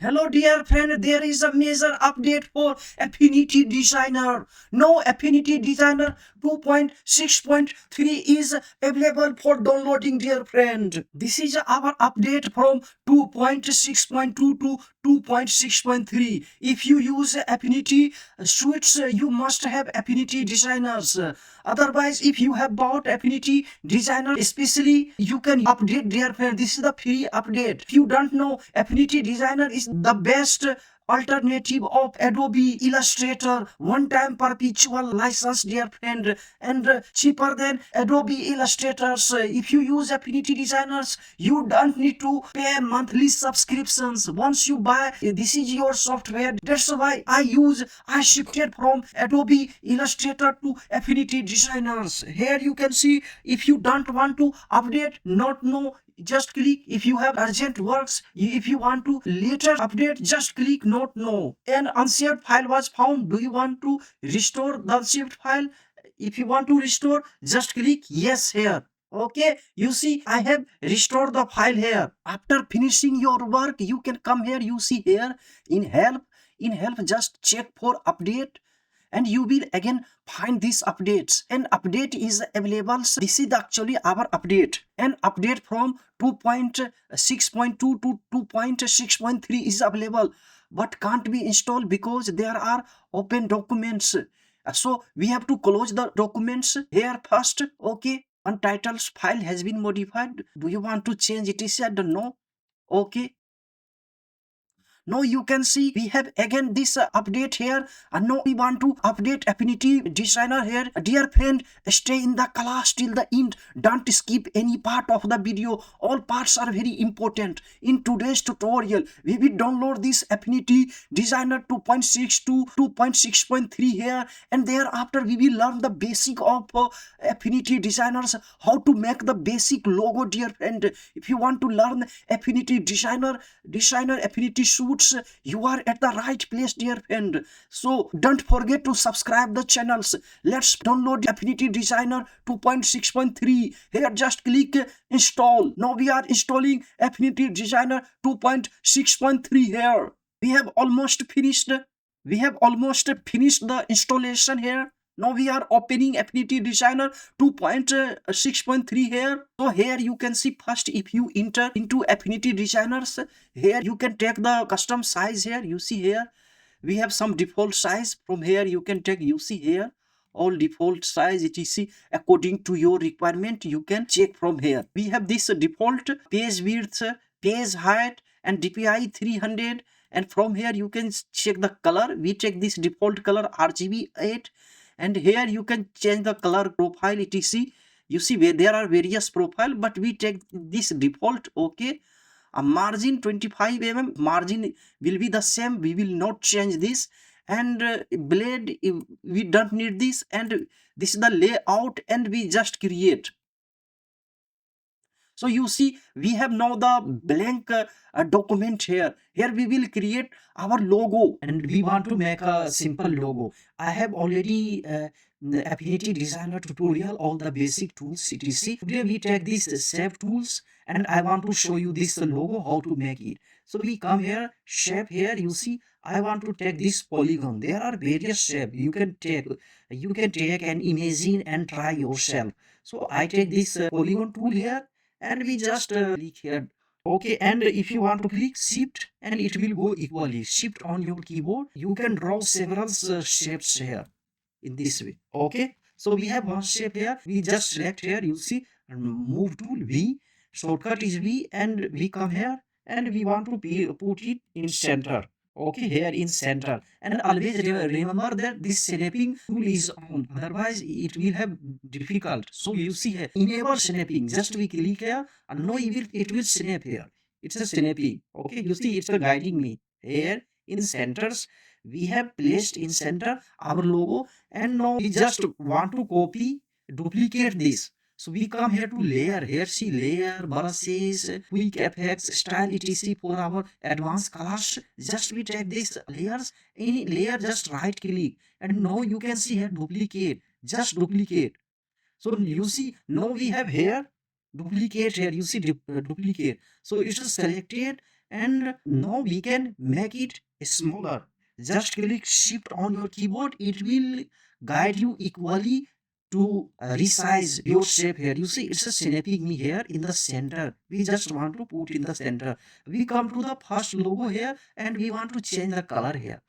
Hello dear friend, there is a major update for Affinity Designer. Now Affinity Designer 2.6.3 is available for downloading dear friend. This is our update from 2.6.2 to 2.6.3. If you use Affinity suites, you must have Affinity Designers. Otherwise, if you have bought Affinity Designer especially, you can update dear friend. This is the free update. If you don't know, Affinity Designer is the best alternative of Adobe Illustrator, one time perpetual license dear friend, and cheaper than Adobe Illustrators. If you use Affinity Designers, you don't need to pay monthly subscriptions. Once you buy, this is your software. That's why I shifted from Adobe Illustrator to Affinity Designers. Here you can see, if you don't want to update, not know, just click. If you have urgent works, if you want to later update, just click not no. An unsaved file was found. Do you want to restore the unsaved file? If you want to restore, just click yes here. Okay, you see I have restored the file here. After finishing your work, you can come here. You see here in help, just check for update, and you will again find these updates. An update is available. So this is actually our update. An update from 2.6.2 to 2.6.3 is available, but can't be installed because there are open documents. So we have to close the documents here first. Okay, untitles file has been modified. Do you want to change it? Is said no. Okay, now you can see we have again this update here, and now we want to update Affinity Designer here. Dear friend, stay in the class till the end. Don't skip any part of the video. All parts are very important. In today's tutorial, we will download this Affinity Designer 2.6 to 2.6.3 here, and thereafter we will learn the basic of Affinity Designers, how to make the basic logo dear friend. If you want to learn Affinity Designer Affinity suits, you are at the right place dear friend. So don't forget to subscribe the channels. Let's download Affinity Designer 2.6.3. Here just click install. Now we are installing Affinity Designer 2.6.3 here. We have almost finished the installation here. Now we are opening Affinity Designer 2.6.3 here. So here you can see first, if you enter into Affinity Designers, here you can take the custom size here. You see here we have some default size. From here you can take, you see here all default size, etc. According to your requirement you can check from here. We have this default page width, page height, and DPI 300. And from here you can check the color. We take this default color RGB 8, and here you can change the color profile, etc. You see where there are various profile, but we take this default. Okay, a margin 25 margin will be the same. We will not change this. And blade, we don't need this. And this is the layout, and we just create. So you see we have now the blank document here. Here we will create our logo, and we want to make a simple logo. I have already the Affinity Designer tutorial, all the basic tools, etc. Today we take these shape tools, and I want to show you this logo, how to make it. So we come here, shape. Here you see I want to take this polygon. There are various shape you can take. You can take and imagine and try yourself. So I take this polygon tool here, and we just click here. Okay, and if you want to click shift, and it will go equally shift on your keyboard. You can draw several shapes here in this way. Okay, so we have one shape here. We just select here, you see, and move tool V, shortcut is V, and we come here, and we want to put it in center. Okay, here in center. And always remember that this snapping tool is on, otherwise it will have difficult. So you see here, enable snapping. Just we click here, and now it will snap here. It's a snapping. Okay, you see it's guiding me here in centers. We have placed in center our logo, and now we just want to copy, duplicate this. So we come here to layer. Here see layer, brushes, quick effects, style, etc. For our advanced class, just we take these layers. Any layer, just right click, and now you can see here duplicate. Just duplicate. So you see now we have here duplicate here. You see duplicate. So it is selected, and now we can make it smaller. Just click shift on your keyboard, it will guide you equally to resize your shape here. You see, it's a snapping me here in the center. We just want to put in the center. We come to the first logo here and we want to change the color here.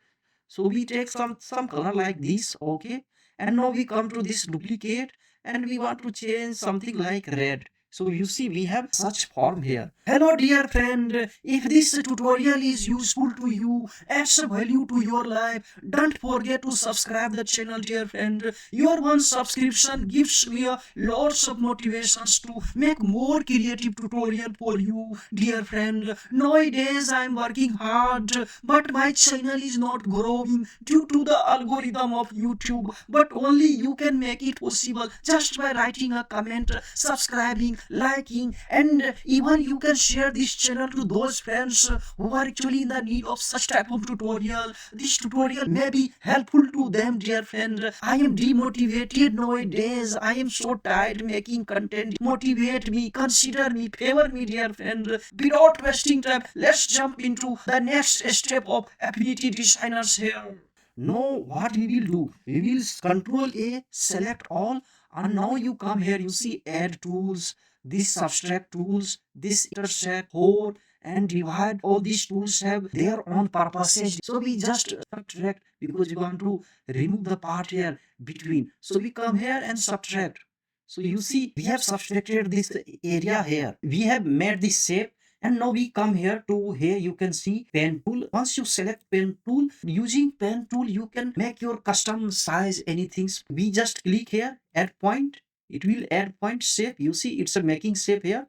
So we take some color like this, okay? And now we come to this duplicate and we want to change something like red. So you see we have such form here. Hello dear friend, if this tutorial is useful to you, adds value to your life, don't forget to subscribe the channel dear friend. Your one subscription gives me a lots of motivations to make more creative tutorial for you dear friend. Nowadays I am working hard but my channel is not growing due to the algorithm of YouTube. But only you can make it possible just by writing a comment, subscribing, liking, and even you can share this channel to those friends who are actually in the need of such type of tutorial. This tutorial may be helpful to them, dear friend. I am demotivated nowadays. I am so tired making content. Motivate me, consider me, favor me, dear friend. Without wasting time, let's jump into the next step of Affinity Designers here. Now, what we will do? We will Control A, select all, and now you come here. You see Add Tools, this Subtract Tools, this Intersect, Hold, and Divide. All these tools have their own purposes. So we just subtract because we want to remove the part here between. So we come here and subtract. So you see, we have subtracted this area here. We have made this shape and now we come here to here you can see pen tool. Once you select pen tool, using pen tool you can make your custom size anything. We just click here, add point. It will add point shape. You see it's a making shape here.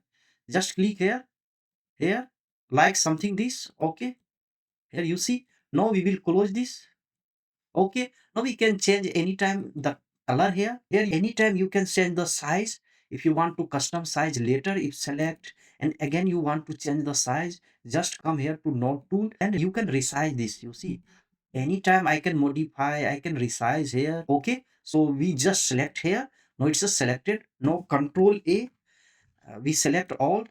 Just click here, like something this. Okay. Here you see. Now we will close this. Okay, now we can change anytime the color here. Here anytime you can change the size. If you want to custom size later, if select and again you want to change the size, just come here to node tool and you can resize this. You see, anytime I can modify, I can resize here. Okay, so we just select here. Now it's just selected. Now Control A, we select all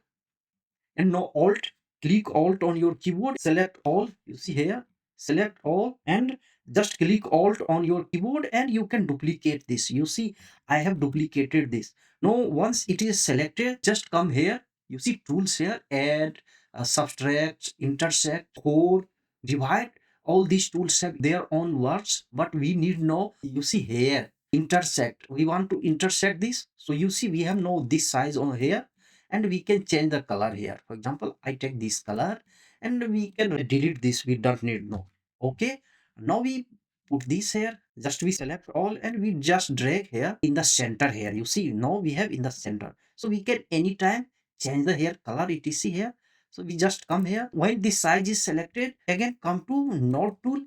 and now alt, click alt on your keyboard, select all. You see here, select all and just click alt on your keyboard and you can duplicate this. You see I have duplicated this. Now once it is selected, just come here. You see tools here, add, subtract, intersect, core, divide. All these tools have their own words, but we need know. You see here intersect, we want to intersect this. So you see we have now this size on here and we can change the color here. For example, I take this color and we can delete this. We don't need no. Okay. Now we put this here. Just we select all and we just drag here in the center here. You see now we have in the center. So we can anytime change the hair color etc here. So we just come here. When this size is selected, again come to node tool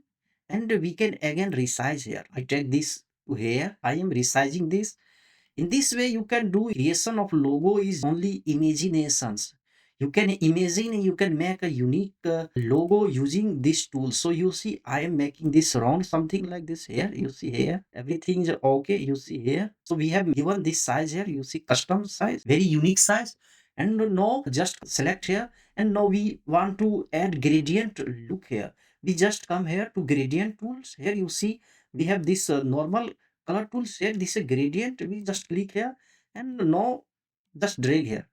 and we can again resize here. I take this to here. I am resizing this. In this way, you can do creation of logo is only imaginations. You can imagine, you can make a unique logo using this tool. So you see, I am making this round something like this here. You see here, everything is okay. You see here. So we have given this size here. You see custom size, very unique size. And now just select here. And now we want to add gradient look here. We just come here to gradient tools. Here you see, we have this normal color tool set this a gradient. We just click here and now just drag here.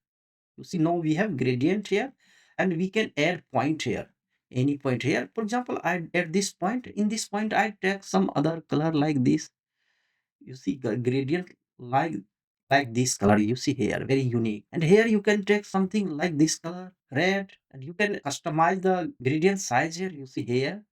You see now we have gradient here and we can add point here, any point here. For example, I at this point, in this point I take some other color like this. You see the gradient like this color. You see here, very unique. And here you can take something like this color, red, and you can customize the gradient size here. You see here,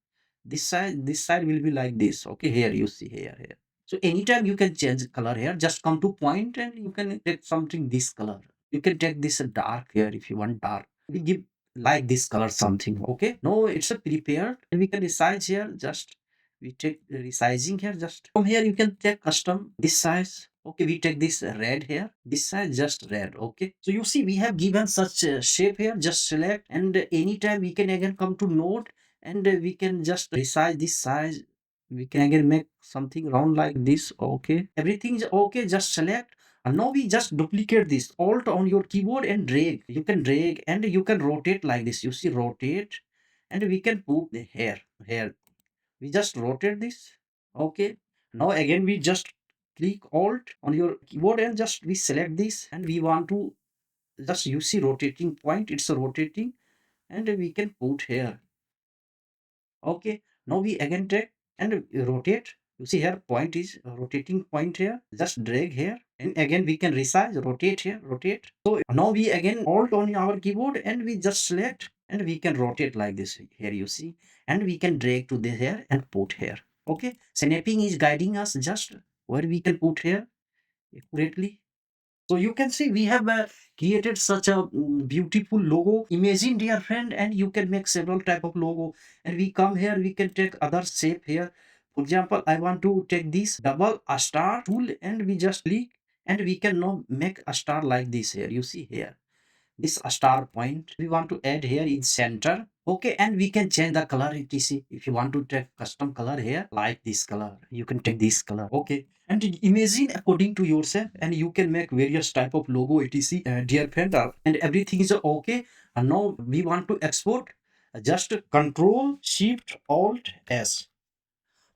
this side will be like this. Okay, here you see here. So anytime you can change color here, just come to point and you can take something this color. You can take this dark here if you want dark. We give like this color something. Okay, no, it's a prepared and we can resize here. Just we take resizing here. Just from here you can take custom this size. Okay, we take this red here. This size just red. Okay, so you see we have given such a shape here. Just select and anytime we can again come to node and we can just resize this size. We can again make something round like this. Okay, everything is okay. Just select. And now we just duplicate this alt on your keyboard and drag. You can drag and you can rotate like this. You see, rotate, and we can put the here. We just rotate this. Okay. Now again we just click alt on your keyboard and just we select this, and we want to just, you see, rotating point. It's a rotating, and we can put here. Okay, now we again take and rotate. You see here, point is rotating point here. Just drag here, and again we can resize, rotate here, rotate. So now we again alt on our keyboard and we just select and we can rotate like this here. You see, and we can drag to this here and put here. Okay, snapping is guiding us just where we can put here accurately. So you can see we have created such a beautiful logo. Imagine, dear friend, and you can make several type of logo. And we come here, we can take other shape here. For example, I want to take this double a star tool, and we just click, and we can now make a star like this here. You see here, this a star point we want to add here in center. Okay, and we can change the color, etc. If you want to take custom color here like this color, you can take this color. Okay, and imagine according to yourself, and you can make various type of logo, etc. Dear friend, and everything is okay. And now we want to export. Just control shift alt s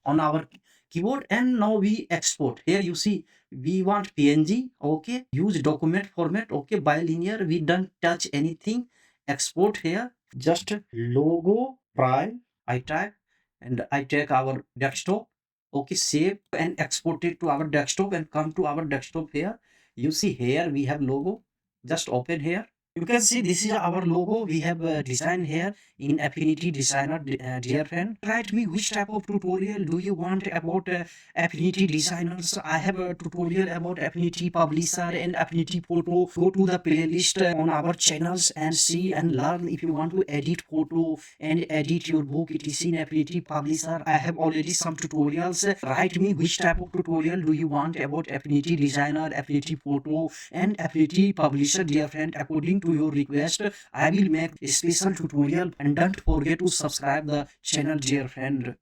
on our keyboard, and now we export. Here you see, we want png. Okay, use document format. Okay, bilinear, we don't touch anything. Export here, just logo prime I type, and I take our desktop. Okay, save and export it to our desktop, and come to our desktop here. You see here we have logo. Just open here. You can see this is our logo. We have designed here in Affinity Designer, dear friend. Write me which type of tutorial do you want about Affinity Designers. I have a tutorial about Affinity Publisher and Affinity Photo. Go to the playlist on our channels and see and learn. If you want to edit photo and edit your book, it is in Affinity Publisher. I have already some tutorials. Write me which type of tutorial do you want about Affinity Designer, Affinity Photo and Affinity Publisher, dear friend. According to your request, I will make a special tutorial, and don't forget to subscribe the channel, dear friend.